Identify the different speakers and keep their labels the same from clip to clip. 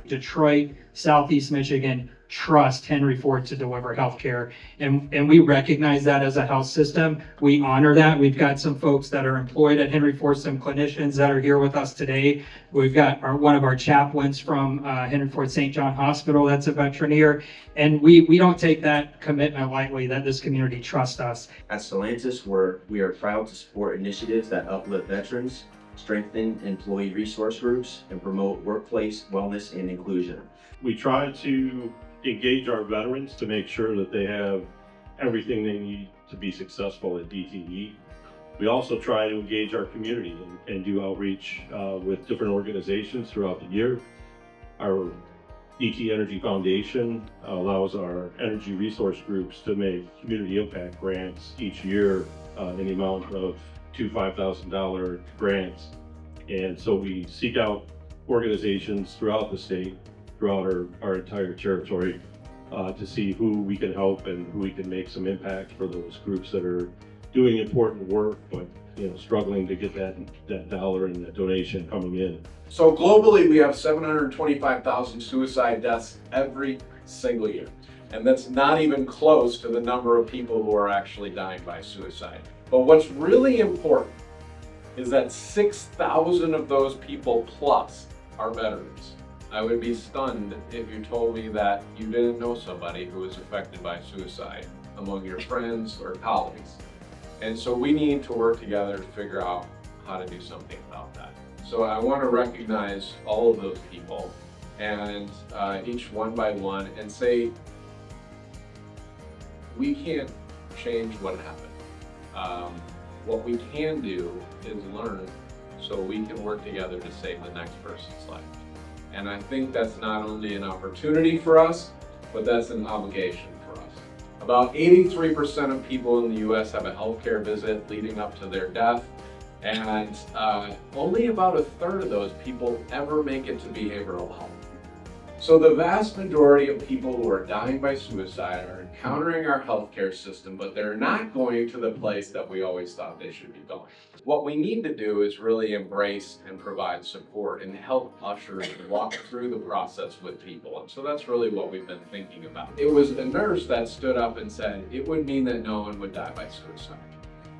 Speaker 1: Detroit, Southeast Michigan trust Henry Ford to deliver healthcare. And we recognize that as a health system. We honor that. We've got some folks that are employed at Henry Ford, some clinicians that are here with us today. We've got one of our chaplains from Henry Ford St. John Hospital that's a veteran here. And we don't take that commitment lightly, that this community trusts us.
Speaker 2: At Stellantis, we are proud to support initiatives that uplift veterans, strengthen employee resource groups, and promote workplace wellness and inclusion.
Speaker 3: We try to engage our veterans to make sure that they have everything they need to be successful at DTE. We also try to engage our community and do outreach with different organizations throughout the year. Our DTE Energy Foundation allows our energy resource groups to make community impact grants each year in the amount of $2,000 to $5,000 grants. And so we seek out organizations throughout the state, throughout our entire territory, to see who we can help and who we can make some impact for those groups that are doing important work, but struggling to get that dollar and that donation coming in.
Speaker 4: So globally, we have 725,000 suicide deaths every single year. And that's not even close to the number of people who are actually dying by suicide. But what's really important is that 6,000 of those people plus are veterans. I would be stunned if you told me that you didn't know somebody who was affected by suicide among your friends or colleagues. And so we need to work together to figure out how to do something about that. So I want to recognize all of those people and each one by one and say, we can't change what happened. What we can do is learn so we can work together to save the next person's life. And I think that's not only an opportunity for us, but that's an obligation for us. About 83% of people in the US have a healthcare visit leading up to their death, and only about a third of those people ever make it to behavioral health. So the vast majority of people who are dying by suicide are encountering our healthcare system, but they're not going to the place that we always thought they should be going. What we need to do is really embrace and provide support and help usher and walk through the process with people. And so that's really what we've been thinking about. It was a nurse that stood up and said it would mean that no one would die by suicide.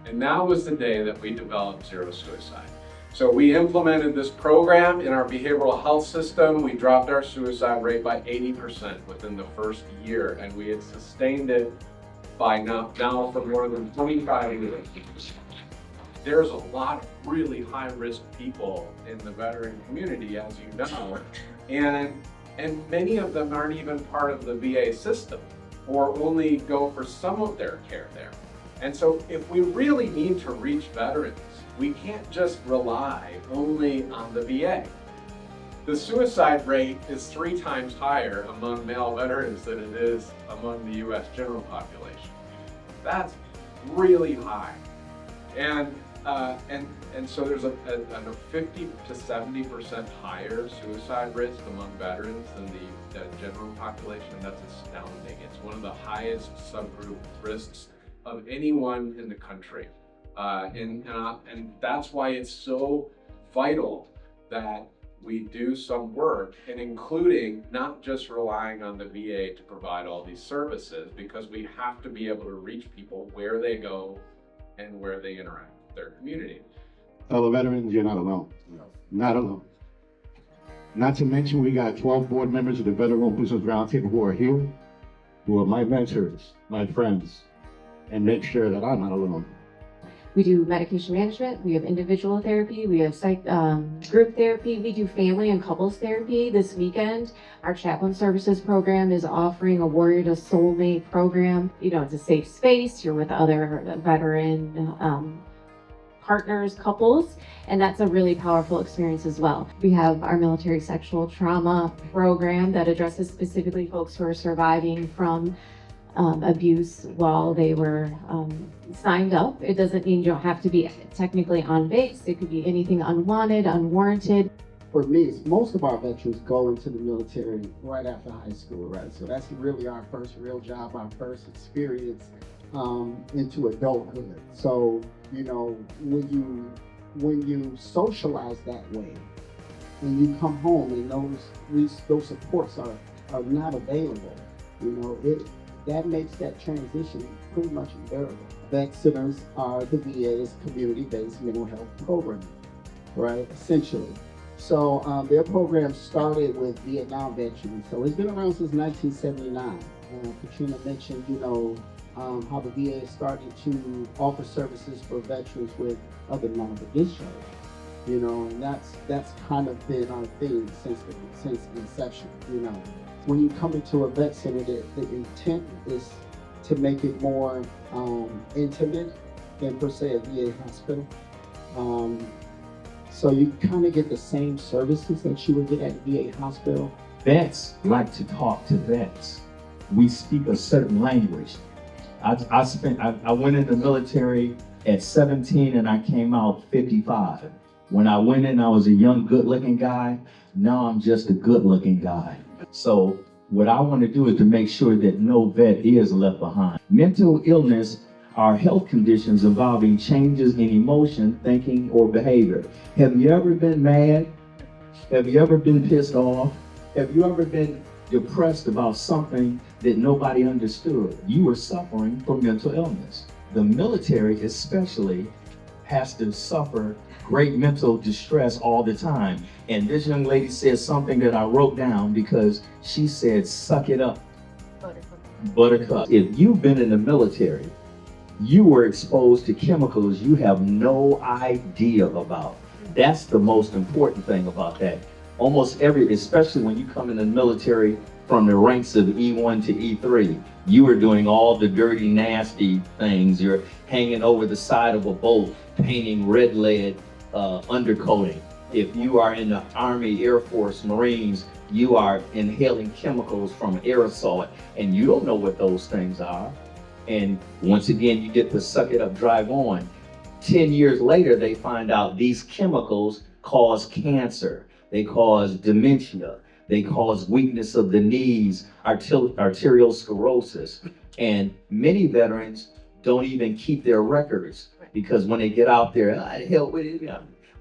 Speaker 4: And now was the day that we developed Zero Suicide. So we implemented this program in our behavioral health system. We dropped our suicide rate by 80% within the first year, and we had sustained it by now for more than 25 years. There's a lot of really high-risk people in the veteran community, as you know, and many of them aren't even part of the VA system or only go for some of their care there. And so if we really need to reach veterans, we can't just rely only on the VA. The suicide rate is 3 times higher among male veterans than it is among the US general population. That's really high. And so there's a 50 to 70% higher suicide risk among veterans than the general population. That's astounding. It's one of the highest subgroup risks of anyone in the country. And that's why it's so vital that we do some work, and including not just relying on the VA to provide all these services, because we have to be able to reach people where they go and where they interact with their community.
Speaker 5: Fellow veterans, you're not alone. Not alone. Not to mention, we got 12 board members of the Veteran-Owned Business Roundtable who are here, who are my mentors, my friends, and make sure that I'm not alone.
Speaker 6: We do medication management, we have individual therapy, we have group therapy, we do family and couples therapy. This weekend, our chaplain services program is offering a Warrior to Soulmate program. It's a safe space, you're with other veteran partners, couples, and that's a really powerful experience as well. We have our military sexual trauma program that addresses specifically folks who are surviving from abuse while they were signed up. It doesn't mean you don't have to be technically on base. It could be anything unwanted, unwarranted.
Speaker 7: For me, most of our veterans go into the military right after high school, right? So that's really our first real job, our first experience into adulthood. So, when you socialize that way, and you come home and those supports are not available, that makes that transition pretty much unbearable. VET centers are the VA's community-based mental health program, right? Essentially. So their program started with Vietnam veterans. So it's been around since 1979. Katrina mentioned, how the VA started to offer services for veterans with other non-discharge. And that's kind of been our thing since inception. When you come into a vet center, the intent is to make it more intimate than per se a VA hospital. So you kind of get the same services that you would get at a VA hospital.
Speaker 8: Vets like to talk to vets. We speak a certain language. I went in the military at 17 and I came out 55. When I went in, I was a young, good-looking guy. Now I'm just a good-looking guy. So what I want to do is to make sure that no vet is left behind. Mental illness are health conditions involving changes in emotion, thinking, or behavior. Have you ever been mad? Have you ever been pissed off? Have you ever been depressed about something that nobody understood? You were suffering from mental illness. The military especially has to suffer great mental distress all the time. And this young lady said something that I wrote down because she said, suck it up, buttercup. If you've been in the military, you were exposed to chemicals you have no idea about. That's the most important thing about that. Almost especially when you come in the military from the ranks of E1 to E3, you are doing all the dirty, nasty things. You're hanging over the side of a boat, painting red lead undercoating. If you are in the Army, Air Force, Marines, you are inhaling chemicals from aerosol, and you don't know what those things are. And once again, you get to suck it up, drive on. 10 years later, they find out these chemicals cause cancer. They cause dementia. They cause weakness of the knees, arterial sclerosis. And many veterans don't even keep their records because when they get out there, the hell with it.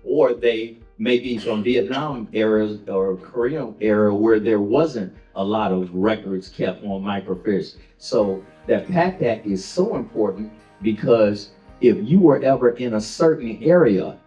Speaker 8: Or they may be from Vietnam era or Korean era where there wasn't a lot of records kept on microfiche. So that PACT Act is so important because if you were ever in a certain area,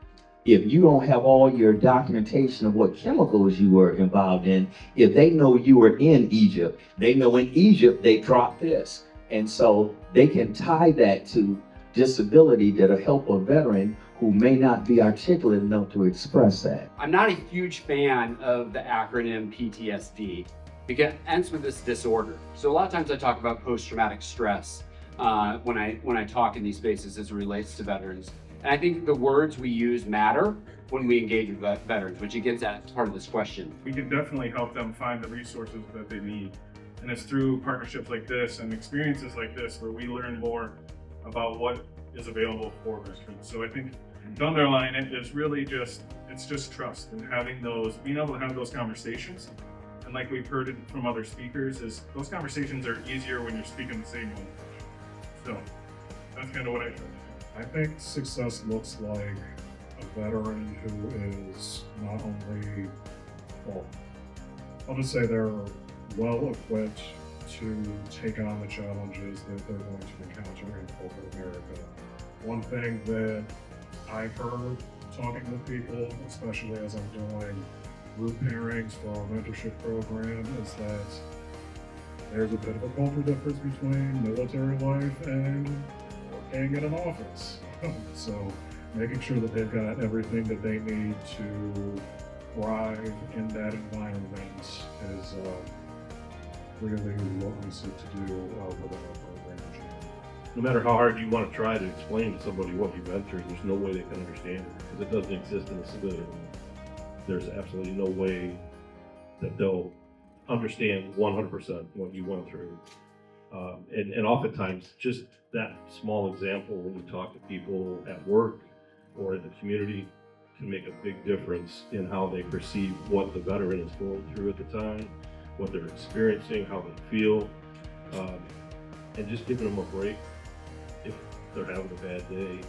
Speaker 8: if you don't have all your documentation of what chemicals you were involved in, if they know you were in Egypt, they know in Egypt they dropped this. And so they can tie that to disability that'll help a veteran who may not be articulate enough to express that.
Speaker 9: I'm not a huge fan of the acronym PTSD because it ends with this disorder. So a lot of times I talk about post-traumatic stress when I talk in these spaces as it relates to veterans. And I think the words we use matter when we engage with veterans, which gets at part of this question.
Speaker 10: We can definitely help them find the resources that they need. And it's through partnerships like this and experiences like this where we learn more about what is available for veterans. So I think to underline it is really it's just trust and being able to have those conversations. And like we've heard it from other speakers, is those conversations are easier when you're speaking the same language. So that's kind of what I try to do.
Speaker 11: I think success looks like a veteran who is not only, I'll just say they're well equipped to take on the challenges that they're going to encounter in corporate America. One thing that I've heard talking with people, especially as I'm doing group pairings for our mentorship program, is that there's a bit of a culture difference between military life and working in an office. So making sure that they've got everything that they need to thrive in that environment is really what we seek to do within our program.
Speaker 3: No matter how hard you want to try to explain to somebody what you've been through, there's no way they can understand it because it doesn't exist in the civilian world. There's absolutely no way that they'll understand 100% what you went through. And oftentimes, just that small example when you talk to people at work or in the community can make a big difference in how they perceive what the veteran is going through at the time, what they're experiencing, how they feel, and just giving them a break if they're having a bad day,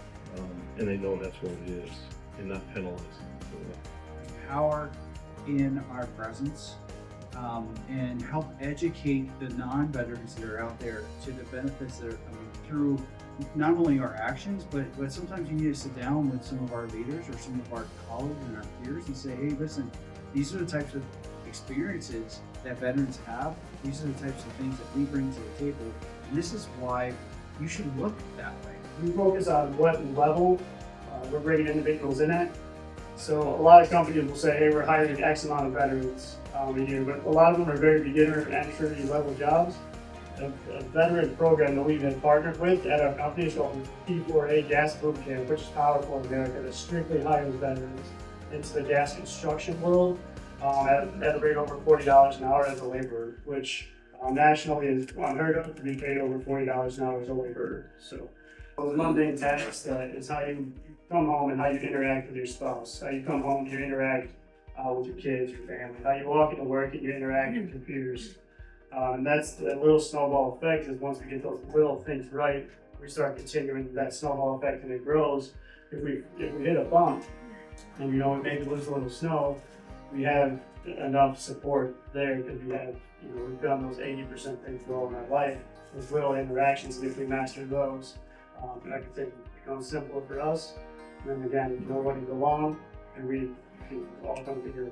Speaker 3: and they know that's what it is, and not penalizing them for that.
Speaker 12: Empower in our presence and help educate the non-veterans that are out there to the benefits that are coming through not only our actions, but sometimes you need to sit down with some of our leaders or some of our colleagues and our peers and say, hey, listen, these are the types of experiences that veterans have. These are the types of things that we bring to the table. And this is why you should look that way.
Speaker 13: We focus on what level we're bringing individuals in at. So a lot of companies will say, hey, we're hiring X amount of veterans a year, but a lot of them are very beginner and entry level jobs. A veteran program that we've been partnered with at our company is called P4A Gas Boot Camp, which is powerful in America, that strictly hires veterans into the gas construction world at a rate over $40 an hour as a laborer, which nationally is unheard of to be paid over $40 an hour as a laborer. So those mundane tasks is how you come home and how you interact with your spouse, how you come home and you interact with your kids, your family, how you walk into work and you interact with your peers. And that's the little snowball effect, is once we get those little things right, we start continuing that snowball effect and it grows. If we hit a bump and we maybe lose a little snow, we have enough support there because we've done those 80% things well in our life with little interactions, and if we master those, everything becomes simpler for us. And then again, nobody go on, and we can all come together.